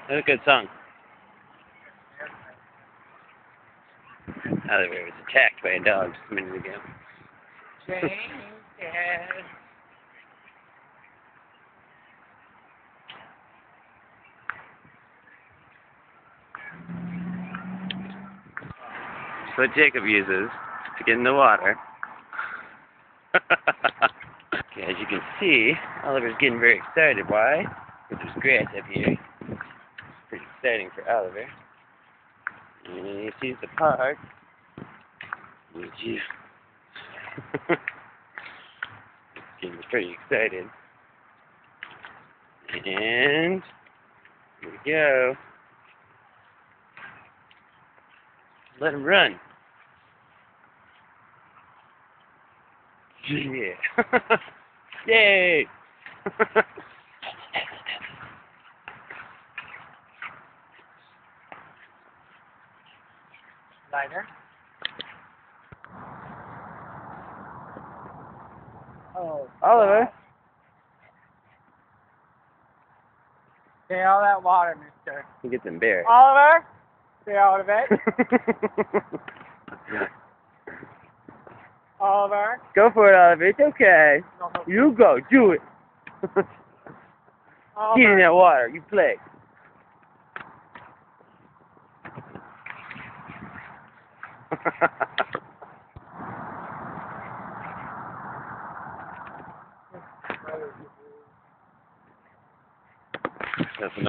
That's a good song. Oliver was attacked by a dog just a minute ago. That's what Jacob uses to get in the water. Okay, as you can see, Oliver's getting very excited. Why? Because there's grass up here. It's pretty exciting for Oliver. And he sees the park. Would you? Getting pretty excited. And here we go. Let him run. Yeah. Yay! Lighter. Oh, Oliver. stay out of that water, mister. He gets embarrassed. Oliver, stay out of it. Oliver. Go for it, Oliver. It's okay. No, no. You go. Do it. Get in Oliver. that water. You play.